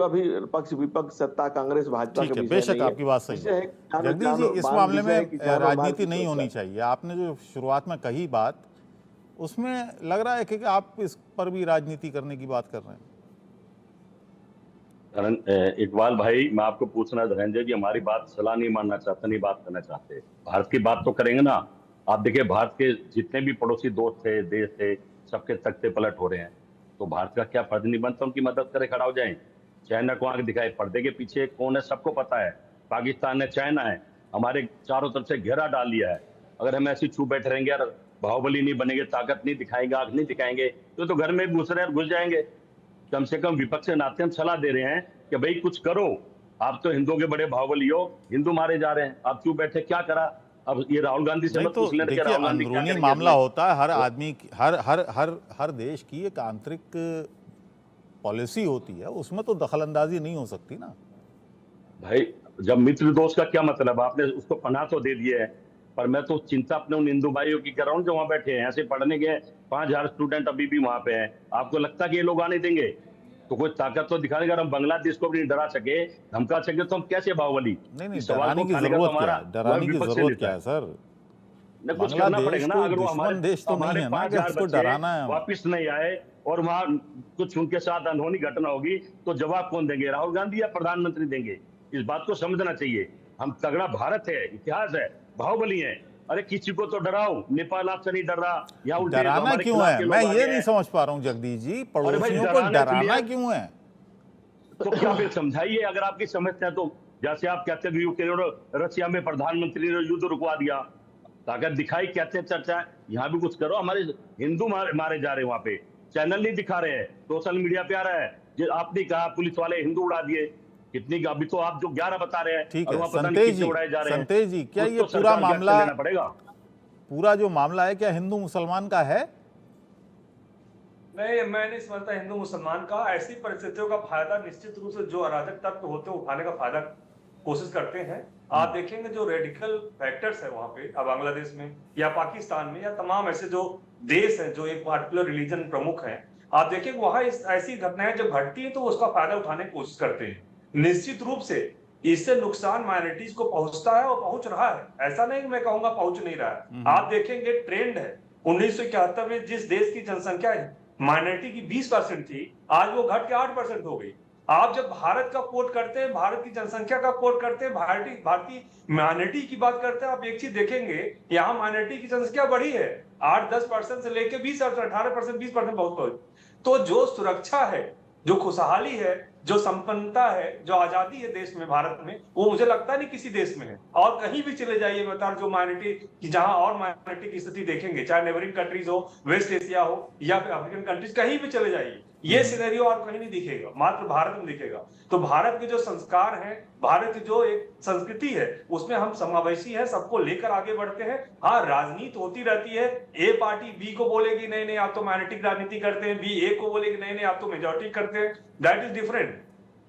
अभी पक्ष विपक्ष सत्ता कांग्रेस भाजपा का ठीक है, विषय बेशक नहीं है। आपकी बात सही विषय है। है जगदीश जी, इस मामले विषय है में किसानों मार राजनीति की नहीं होनी सुरक्षा। चाहिए। आपने जो शुरुआत में कही बात, उसमें लग रहा है कि आप इस पर भी राजनीति करने की बात कर रहे हैं। इकबाल भाई, मैं आपको पूछना धनंजय जी, हमारी बात सलाह नहीं मानना चाहते, नहीं बात करना चाहते। भारत की बात तो करेंगे ना। आप देखिए, भारत के जितने भी पड़ोसी दोस्त थे, देश थे, सबके तख्ते पलट हो रहे हैं। तो भारत का क्या फर्ज नहीं बनता उनकी मदद करे, खड़ा हो जाए। चाइना को आंख दिखाए, पर्दे के पीछे कौन है सबको पता है। पाकिस्तान है, चाइना है, हमारे चारों तरफ से घेरा डाल लिया है। अगर हम ऐसे छू बैठे रहेंगे यार, बाहुबली नहीं बनेंगे, ताकत नहीं दिखाएंगे, आंख नहीं दिखाएंगे, तो घर में घुस रहे हैं, घुस जाएंगे। कम से कम विपक्ष के नाते हम सलाह दे रहे हैं कि भाई कुछ करो। आप तो हिंदुओं के बड़े बाहुबली हो, हिंदू मारे जा रहे हैं, आप क्यों बैठे, क्या करा? अब ये राहुल गांधी से नहीं मत तो पूछ लेना कि देखिए, राहुल गांधी क्या अंदरूनी करेंगे मामला इसमें। होता है। हर आदमी की, हर देश की एक आंतरिक पॉलिसी होती है, उसमें तो दखलंदाजी नहीं हो सकती ना। भाई, जब मित्र दोस्त का क्या मतलब? आपने उसको पनाह तो दे दिए है, पर मैं तो चिंता अपने उन हिंदू भाइयों की कर रहा हूँ जो वहां बैठे हैं, ऐसे पढ़ने के 5,000 स्टूडेंट अभी भी वहां पे हैं। आपको लगता है कि ये लोग आने देंगे? तो कोई ताकत तो दिखाने। अगर हम बांग्लादेश को भी नहीं डरा सके, धमका सके, तो हम कैसे बाहुबली? नहीं, इस सवाल को डराने की उठाने का तो जरूरत क्या हमारा है? डराने की विपक्ष से जरूरत क्या लेता है है। सर? न कुछ करना बांग्लादेश पड़ेगा ना। कोई अगर वो हमारे दुश्मन देश तो नहीं हमारे है ना पांच कि हजार उसको बच्चे डराना है हमें। वापिस नहीं आए और वहां कुछ उनके साथ अनहोनी घटना होगी, तो जवाब कौन देंगे? राहुल गांधी या प्रधानमंत्री देंगे? इस बात को समझना चाहिए। हम तगड़ा भारत है, इतिहास है, बाहुबली है। अरे किसी को तो डराओ। नेपाल आपसे नहीं डर रहा, यहाँ उल्टे तो डराना हमारे क्यों खिलाफ है? के मैं लोग आ ये गए नहीं हैं। समझ पा रहा हूँ जगदीश जी, अरे भाई, पड़ोसियों को डराना डराना इसलिए क्यों है? तो क्या फिर समझाइए अगर आपकी समझते हैं तो। जैसे आप कहते हैं यूक्रेन रशिया में प्रधानमंत्री ने युद्ध रुकवा दिया, ताकत दिखाई, कहते हैं चर्चा है। यहाँ भी कुछ करो। हमारे हिंदू मारे जा रहे हैं वहां पे, चैनल नहीं दिखा रहे हैं, सोशल मीडिया पे आ रहा है। जो आपने कहा पुलिस वाले हिंदू उड़ा दिए, कितनी अभी तो आप जो 11 बता रहे हैं ठीक और है वहां पता नहीं कितने उड़ाए जा रहे हैं। संतेश जी, क्या कुछ ये तो पूरा सरकार को एक्शन मामला, लेना पड़ेगा। पूरा जो मामला है, क्या हिंदू मुसलमान का है? नहीं, मैं नहीं समझता हिंदू मुसलमान का। ऐसी परिस्थितियों का फायदा निश्चित रूप से जो अराजक तत्व होते हैं उठाने का फायदा कोशिश करते हैं। आप देखेंगे जो रेडिकल फैक्टर्स है वहां पे, बांग्लादेश में या पाकिस्तान में या तमाम ऐसे जो देश हैं जो एक पार्टिकुलर रिलीजन प्रमुख हैं, आप देखेंगे वहां ऐसी घटनाएं जब घटती है तो उसका फायदा उठाने की कोशिश करते हैं। निश्चित रूप से इससे नुकसान माइनॉरिटीज को पहुंचता है और पहुंच रहा है। ऐसा नहीं मैं कहूंगा पहुंच नहीं रहा है। आप देखेंगे ट्रेंड है, 1971 में जिस देश की जनसंख्या माइनॉरिटी की 20% थी, आज वो घट के 8% हो गई। आप जब भारत का कोट करते हैं, भारत की जनसंख्या का कोट करते हैं, भारतीय माइनॉरिटी की बात करते हैं, आप एक चीज देखेंगे, यहाँ माइनॉरिटी की जनसंख्या बढ़ी है 8-10% से लेके 18% 20% बहुत। तो जो सुरक्षा है, जो खुशहाली है, जो संपन्नता है, जो आजादी है देश में, भारत में, वो मुझे लगता नहीं किसी देश में है। और कहीं भी चले जाइए बता, जो माइनॉरिटी की जहां और माइनॉरिटी की स्थिति देखेंगे, चाहे नेबरिंग कंट्रीज हो, वेस्ट एशिया हो या फिर अफ्रीकन कंट्रीज, कहीं भी चले जाइए, ये सिनेरियो आपको कहीं नहीं दिखेगा, मात्र भारत में दिखेगा। तो भारत के जो संस्कार हैं, भारत की जो एक संस्कृति है, उसमें हम समावेशी है, सबको लेकर आगे बढ़ते हैं। हाँ, राजनीति होती रहती है। ए पार्टी बी को बोलेगी नहीं नहीं आप तो माइनॉरिटी की राजनीति करते हैं, बी ए को बोलेगी नहीं नहीं आप तो मेजोरिटी करते हैं। That is different.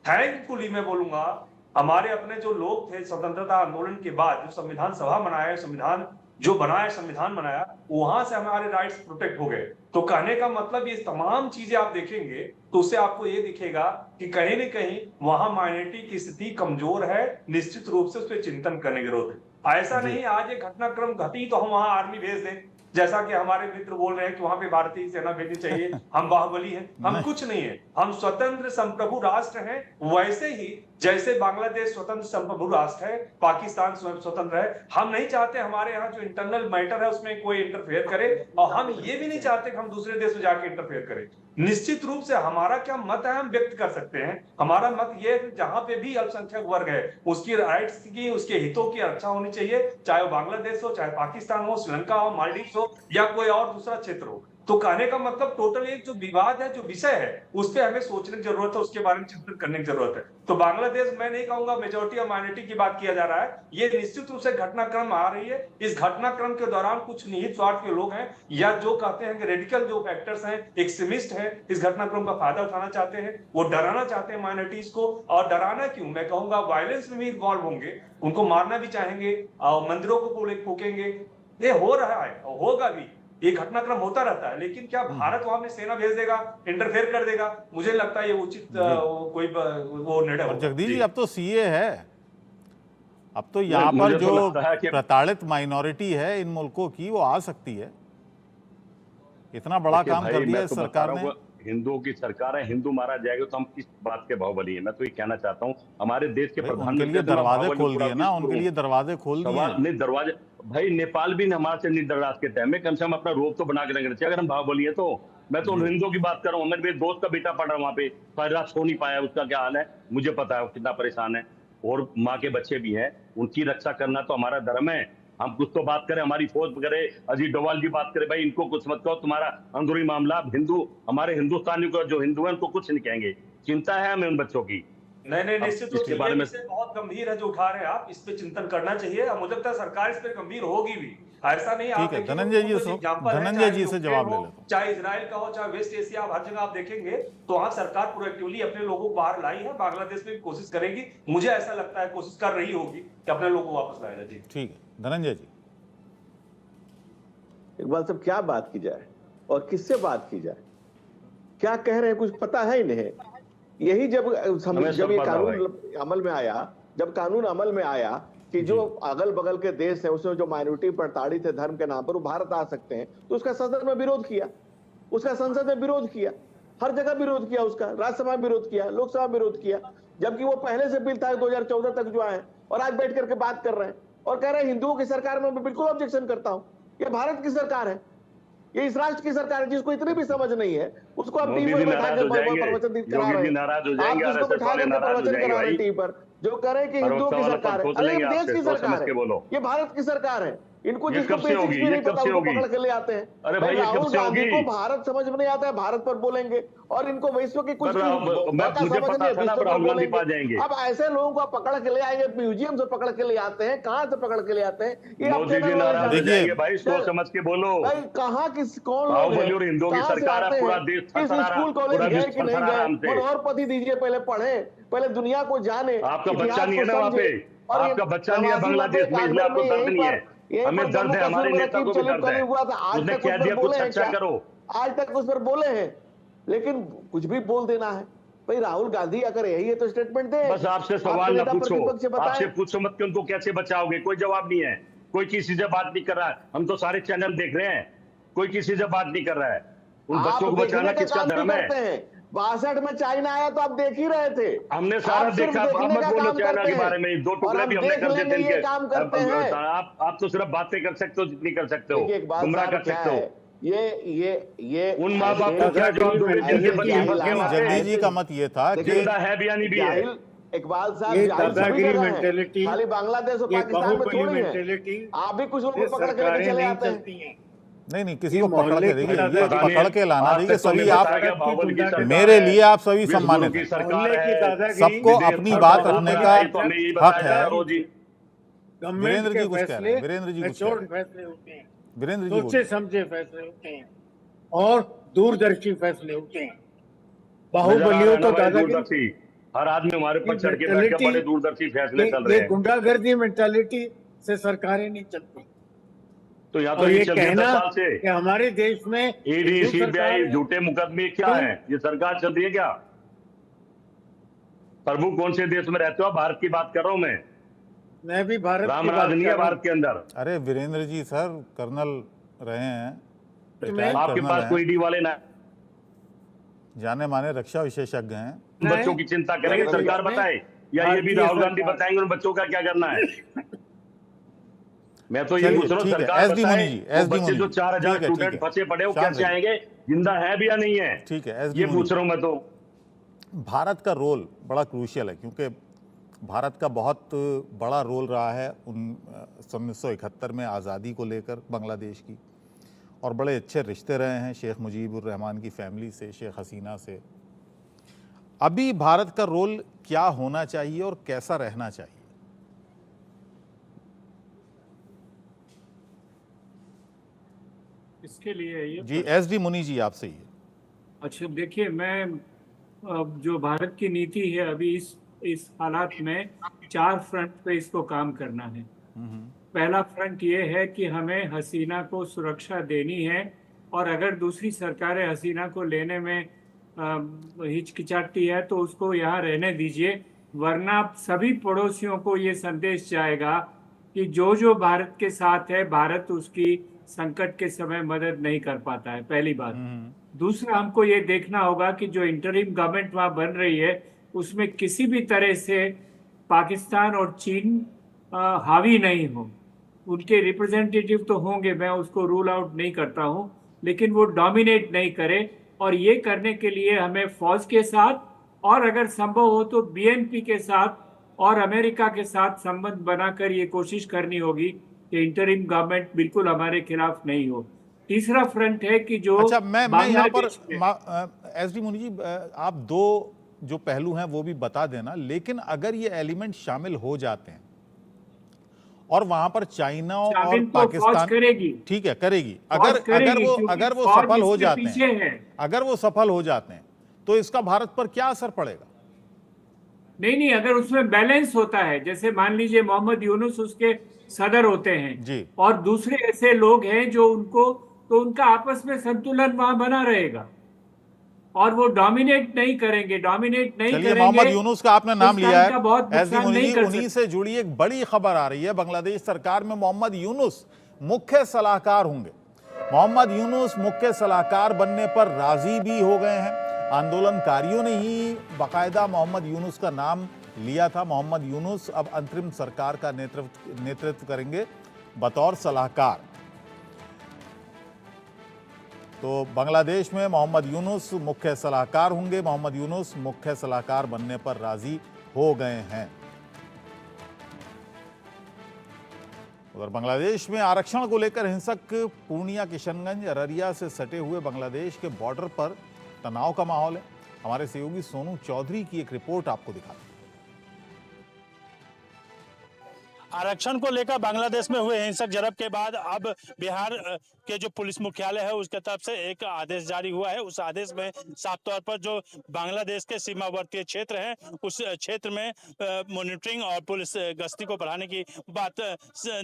थैंकफुली मैं बोलूंगा, हमारे अपने जो लोग थे स्वतंत्रता आंदोलन के बाद, जो संविधान सभा बनाया, संविधान जो बनाया, संविधान बनाया, वहां से हमारे राइट्स प्रोटेक्ट हो गए। तो कहने का मतलब ये तमाम चीजें आप देखेंगे तो उससे आपको ये दिखेगा कि कहीं न कहीं वहां माइनॉरिटी की स्थिति कमजोर है। निश्चित रूप से उस पर चिंतन करने की जरूरत है। ऐसा नहीं आज एक घटनाक्रम घटी तो हम वहां आर्मी भेज दें, जैसा कि हमारे मित्र बोल रहे हैं कि वहां पे भारतीय सेना भेजनी चाहिए, हम बाहुबली हैं। हम कुछ नहीं है, हम स्वतंत्र संप्रभु राष्ट्र हैं। वैसे ही जैसे बांग्लादेश स्वतंत्र संप्रभु राष्ट्र है, पाकिस्तान स्वतंत्र है। हम नहीं चाहते हमारे यहाँ जो इंटरनल मैटर है उसमें कोई इंटरफेयर करे, और हम ये भी नहीं चाहते कि हम दूसरे देश में जाके इंटरफेयर करें। निश्चित रूप से हमारा क्या मत है हम व्यक्त कर सकते हैं। हमारा मत ये है जहां पे भी अल्पसंख्यक वर्ग है उसकी राइट्स की, उसके हितों की रक्षा होनी चाहिए, चाहे वो बांग्लादेश हो, चाहे पाकिस्तान हो, श्रीलंका हो, मालदीव हो या कोई और दूसरा क्षेत्र हो। तो कहने का मतलब टोटल एक जो विवाद है, जो विषय है, उस पर हमें सोचने की जरूरत है, उसके बारे में चिंतन करने की जरूरत है। तो बांग्लादेश मैं नहीं कहूंगा मेजोरिटी और माइनॉरिटी की बात किया जा रहा है, ये निश्चित रूप से घटनाक्रम आ रही है। इस घटनाक्रम के दौरान कुछ निहित स्वार्थ के लोग हैं या जो कहते हैं कि रेडिकल जो फैक्टर्स हैं, एक्सट्रीमिस्ट हैं, इस घटनाक्रम का फायदा उठाना चाहते हैं। वो डराना चाहते हैं माइनॉरिटीज को। और डराना क्यों, मैं कहूंगा वायलेंस में भी इन्वॉल्व होंगे, उनको मारना भी चाहेंगे और मंदिरों को फूकेंगे। ये हो रहा है और होगा भी। ये घटनाक्रम होता रहता है, लेकिन क्या भारत वहां में सेना भेज देगा, इंटरफेयर कर देगा? मुझे लगता है ये उचित कोई वो निर्णय और होगा। जगदीश जी अब तो सीए है, अब तो नहीं, यहाँ पर मुझे तो जो लगता है कि- प्रताड़ित माइनॉरिटी है इन मुल्कों की वो आ सकती है। इतना बड़ा देखिए काम भाई, कर दिया मैं इस तो बता सरकार रहा ने। हूँ, हिंदुओं की सरकार है, हिंदू मारा जाएगा तो हम किस बात के बाहुबली हैं? मैं तो ये कहना चाहता हूँ, हमारे देश के भाई, उनके प्रधानमंत्री लिए इतना दरवाजे बाहुबली खोल पूरा दिए ना, विश्व उनके लिए दरवाजे खोल दिए सवाल हैं। नहीं दरवाजे। भाई नेपाल भी हमारे से नहीं डर रहा आज के टाइम में, कम से कम अपना रोप तो बना के रखना चाहिए अगर हम बाहुबली है तो। मैं तो उन हिंदुओं की बात कर रहा हूँ, मेरे दोस्त का बेटा पढ़ रहा है वहाँ पे, सारी रात सो नहीं पाया, उसका क्या हाल है मुझे पता है, वो कितना परेशान है, और माँ के बच्चे भी हैं, उनकी रक्षा करना तो हमारा धर्म है। हम कुछ तो बात करें, हमारी फौज करे, अजीत डोभाल जी बात करे, भाई इनको कुछ मत कहो, तुम्हारा अंदरूनी मामला। हिंदू हमारे हिंदुस्तानियों को जो हिंदू है उनको कुछ नहीं कहेंगे, चिंता है हमें उन बच्चों की। नहीं, निश्चित रूप इसके से बारे ये में विषय बहुत गंभीर है जो उठा रहे हैं आप, इस पे चिंतन करना चाहिए, और मुझे लगता है सरकार इस पे गंभीर होगी भी। ऐसा नहीं, आप ठीक है, देखिए धनंजय जी तो से एग्जाम्पल है, धनंजय चाहे जी से यूक्रेन जवाब ले हो, लेता हूँ। चाहे इजराइल का हो, चाहे वेस्ट एशिया, हर जगह आप देखेंगे तो वहां सरकार प्रोएक्टिवली अपने लोगों को बाहर लाई है। बांग्लादेश में भी कोशिश करेगी, मुझे ऐसा लगता है कोशिश कर रही होगी कि अपने लोगों को वापस लाया जाए। जी ठीक है धनंजय जी, इकबाल साहब क्या बात की जाए और किससे बात की जाए, क्या कह रहे हैं कुछ पता है ही नहीं। यही जब ये कानून अमल में आया, जब कानून अमल में आया कि जो अगल बगल के देश है उसमें जो माइनॉरिटी प्रताड़ित है धर्म के नाम पर वो भारत आ सकते हैं, तो उसका सदन में विरोध किया, उसका संसद में विरोध किया, हर जगह विरोध किया, उसका राज्यसभा में विरोध किया, लोकसभा में विरोध किया, जबकि वो पहले से बिल था 2014 तक जो आए, और आज बैठ करके बात कर रहे हैं और कह रहे हैं हिंदुओं की सरकार में मैं बिल्कुल ऑब्जेक्शन करता हूं। ये भारत की सरकार है, ये इस राष्ट्र की सरकार है, जिसको इतनी भी समझ नहीं है उसको आप टीवी पर बैठा के प्रवचन करा रहे हैं, आप जिसको बैठा करके प्रवचन करा रहे हैं टीवी पर, जो करे कि हिंदुओं की सरकार है। अरे ये देश की सरकार है, ये भारत की सरकार है। इनको जिसको बेसिक्स भी नहीं पता उसको पकड़ के ले आते हैं। अरे भाई राहुल गांधी को भारत समझ में नहीं आता है, भारत पर बोलेंगे, और इनको विश्व की कुछ बोलेंगे। अब ऐसे लोगों को पकड़ के ले आएंगे, म्यूजियम से पकड़ के ले आते हैं, कहाँ से पकड़ के ले आते हैं, देखिए भाई सोच समझ के बोलो भाई, कहाँ किस कौन लोग हैं, हिंदुओं की सरकार है, पूरा देश किस स्कूल कॉलेज गए कि नहीं गए, मनोहरपति दीजिए, पहले पढ़े, पहले दुनिया को जाने। आपका बच्चा नहीं है ना वहाँ पे, आपका बच्चा नहीं है बांग्लादेश में, इसलिए आपको दर्द नहीं है। हमें दर्द है, हमारे नेता को भी दर्द है, उसने कह दिया कुछ अच्छा करो, आज तक उस पर बोले हैं, लेकिन कुछ भी बोल देना है। भाई राहुल गांधी अगर यही है तो स्टेटमेंट दे। बस आपसे सवाल ना पूछो, आपसे पूछो मत कि उनको कैसे बचाओगे, कोई जवाब नहीं है, कोई किसी से बात नहीं कर रहा है। हम तो सारे चैनल देख रहे हैं, कोई किसी से बात नहीं कर रहा है। उन बच्चों को बचाना किसका धर्म है? 62 में चाइना आया तो आप देख ही रहे थे, हमने सारा देखा। आप मत बोलो चाइना के बारे में, 2 टुकड़े भी हमने कर दिए थे काम करते हैं। आप तो सिर्फ बातें कर सकते हो जितनी कर सकते हो, गुमराह कर सकते हो। ये उन माँ बाप को क्या जवाब दोगे जिनके बच्चे फंस गए? जगदीश जी का मत ये था कि है भी या नहीं भी है। इकबाल साहब खाली बांग्लादेश और पाकिस्तान में थोड़ी है, आप भी कुछ लोग को पकड़ के लेके चले आते हैं। नहीं किसी को पकड़ के देखिए, ये पकड़ के लाना देखिए सभी आप, मेरे लिए आप सभी सम्मानित हैं, सबको अपनी बात रखने का हक है। वीरेंद्र जी कुछ कह रहे हैं, वीरेंद्र जी कुछ फैसले होते हैं, वीरेंद्र जी सोचे समझे फैसले होते हैं और दूरदर्शी फैसले होते हैं। बाहुबलियों तो दादागिरी, हर आदमी हमारे पर चढ़ के बैठ के बड़े दूरदर्शी फैसले चल रहे हैं। गुंडागर्दी मेंटालिटी से सरकारें नहीं चलती। तो यहाँ तो ये चल रही है 10 कहना साल से कि हमारे देश में ईडी सीबीआई झूठे मुकदमे क्या है, ये सरकार चल रही है क्या? प्रभु कौन से देश में रहते हो? भारत की बात कर रहा हूँ मैं भी भारत की रामराज नहीं है भारत के अंदर। अरे वीरेंद्र जी सर कर्नल रहे हैं, आपके पास कोई ईडी वाले ना, जाने माने रक्षा विशेषज्ञ हैं। बच्चों की चिंता करेंगे सरकार बताए, या ये भी राहुल गांधी बताएंगे उन बच्चों का क्या करना है? मैं तो ये पूछ रहा हूँ सरकार बताए, बच्चे जो 4000 स्टूडेंट फंसे पड़े वो कैसे आएंगे, जिंदा है भी या नहीं है? ठीक है, ये पूछ रहा हूँ मैं तो। भारत का रोल बड़ा क्रूशियल है, क्योंकि भारत का बहुत बड़ा रोल रहा है 1971 में आज़ादी को लेकर बांग्लादेश की, और बड़े अच्छे रिश्ते रहे हैं शेख मुजीबुर रहमान की फैमिली से, शेख हसीना से। अभी भारत का रोल क्या होना चाहिए और कैसा रहना चाहिए? इसके लिए ये जी एसडी मुनि जी आपसे ही है। अच्छा देखिए, मैं जो भारत की नीति है अभी इस हालात में 4 फ्रंट पे इसको काम करना है। पहला फ्रंट ये है कि हमें हसीना को सुरक्षा देनी है और अगर दूसरी सरकारें हसीना को लेने में हिचकिचाती है तो उसको यहाँ रहने दीजिए, वरना सभी पड़ोसियों को ये संदेश जाएगा कि जो भारत के साथ है, भारत उसकी संकट के समय मदद नहीं कर पाता है। पहली बात। दूसरा, हमको ये देखना होगा कि जो इंटरिम गवर्नमेंट वहां बन रही है उसमें किसी भी तरह से पाकिस्तान और चीन हावी नहीं हो। उनके रिप्रेजेंटेटिव तो होंगे, मैं उसको रूल आउट नहीं करता हूं, लेकिन वो डोमिनेट नहीं करे। और ये करने के लिए हमें फौज के साथ और अगर संभव हो तो बीएनपी के साथ और अमेरिका के साथ संबंध बनाकर ये कोशिश करनी होगी कि इंटरिम गवर्नमेंट बिल्कुल हमारे खिलाफ नहीं हो। तीसरा फ्रंट है कि जो अच्छा, मैं यहाँ पर एसडी मुनि जी, आप दो जो पहलू हैं वो भी बता देना, लेकिन अगर ये एलिमेंट शामिल हो जाते हैं और वहां पर चाइना और पाकिस्तान करेगी, ठीक है, करेगी, अगर वो सफल हो जाते हैं, अगर वो सफल हो जाते हैं तो इसका भारत पर क्या असर पड़ेगा? नहीं, अगर उसमें बैलेंस होता है, जैसे मान लीजिए मोहम्मद यूनुस उसके सदर होते हैं जी, और दूसरे ऐसे लोग हैं जो उनका आपस में संतुलन वहां बना रहेगा और वो डोमिनेट नहीं करेंगे। मोहम्मद यूनुस का आपने नाम लिया है, उन्हीं से जुड़ी एक बड़ी खबर आ रही है। बांग्लादेश सरकार में मोहम्मद यूनुस मुख्य सलाहकार होंगे। मोहम्मद यूनुस मुख्य सलाहकार बनने पर राजी भी हो गए हैं। आंदोलनकारियों ने ही बाकायदा मोहम्मद यूनुस का नाम लिया था। मोहम्मद यूनुस अब अंतरिम सरकार का नेतृत्व करेंगे बतौर सलाहकार। तो बांग्लादेश में मोहम्मद यूनुस मुख्य सलाहकार होंगे। मोहम्मद यूनुस मुख्य सलाहकार बनने पर राजी हो गए हैं। उधर बांग्लादेश में आरक्षण को लेकर हिंसक पूर्णिया, किशनगंज, अररिया से सटे हुए बांग्लादेश के बॉर्डर पर तनाव का माहौल है। हमारे सहयोगी सोनू चौधरी की एक रिपोर्ट आपको दिखाते हैं। आरक्षण को लेकर बांग्लादेश में हुए हिंसक झड़प के बाद अब बिहार के जो पुलिस मुख्यालय है उसके तरफ से एक आदेश जारी हुआ है। उस आदेश में साफ तौर पर जो बांग्लादेश के सीमावर्ती क्षेत्र हैं उस क्षेत्र में मॉनिटरिंग और पुलिस गश्ती को बढ़ाने की बात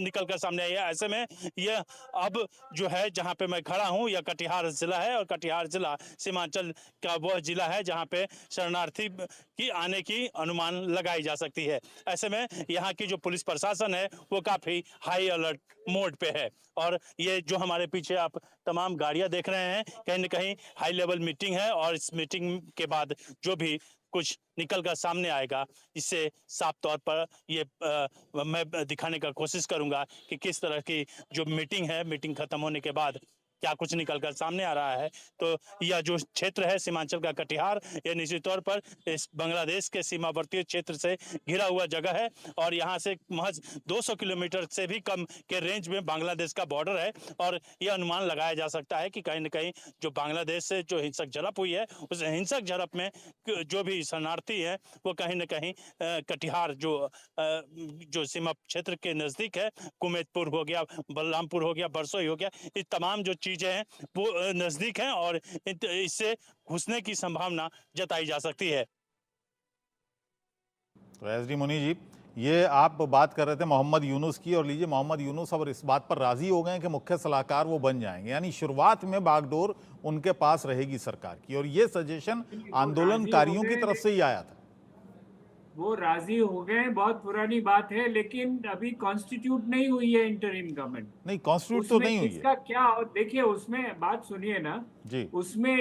निकलकर सामने आई है। ऐसे में यह अब जो है जहां पे मैं खड़ा हूं यह कटिहार जिला है और कटिहार जिला सीमांचल का वह जिला है जहां पे शरणार्थी की आने की अनुमान लगाई जा सकती है। ऐसे में यहाँ की जो पुलिस प्रशासन है वो काफी हाई अलर्ट मोड पे है और ये जो हमारे पीछे आप तमाम गाड़ियां देख रहे हैं कहीं न कहीं हाई लेवल मीटिंग है और इस मीटिंग के बाद जो भी कुछ निकल कर सामने आएगा इससे साफ तौर पर ये मैं दिखाने का कोशिश करूंगा कि किस तरह की जो मीटिंग है, मीटिंग खत्म होने के बाद क्या कुछ निकलकर सामने आ रहा है। तो यह जो क्षेत्र है सीमांचल का कटिहार, यह निश्चित तौर पर इस बांग्लादेश के सीमावर्ती क्षेत्र से घिरा हुआ जगह है और यहाँ से महज 200 किलोमीटर से भी कम के रेंज में बांग्लादेश का बॉर्डर है और यह अनुमान लगाया जा सकता है कि कहीं न कहीं जो बांग्लादेश से जो हिंसक झड़प हुई है उस हिंसक झड़प में जो भी शरणार्थी है वो कहीं न कहीं कटिहार जो सीमा क्षेत्र के नजदीक है, कुमेतपुर हो गया, बलरामपुर हो गया, बरसोई हो गया, ये तमाम जो चीजें हैं वो नजदीक हैं और इससे घुसने की संभावना जताई जा सकती है। तो एसडी मुनि जी, ये आप बात कर रहे थे मोहम्मद यूनुस की, और लीजिए मोहम्मद यूनुस अब इस बात पर राजी हो गए कि मुख्य सलाहकार वो बन जाएंगे, यानी शुरुआत में बागडोर उनके पास रहेगी सरकार की, और ये सजेशन आंदोलनकारियों की तरफ से ही आया था। वो राजी हो गए, बहुत पुरानी बात है, लेकिन अभी कॉन्स्टिट्यूट नहीं हुई है इंटरिम गवर्नमेंट। नहीं, कॉन्स्टिट्यूट तो नहीं हुई है। इसका क्या, देखिए उसमें बात सुनिए ना जी, उसमें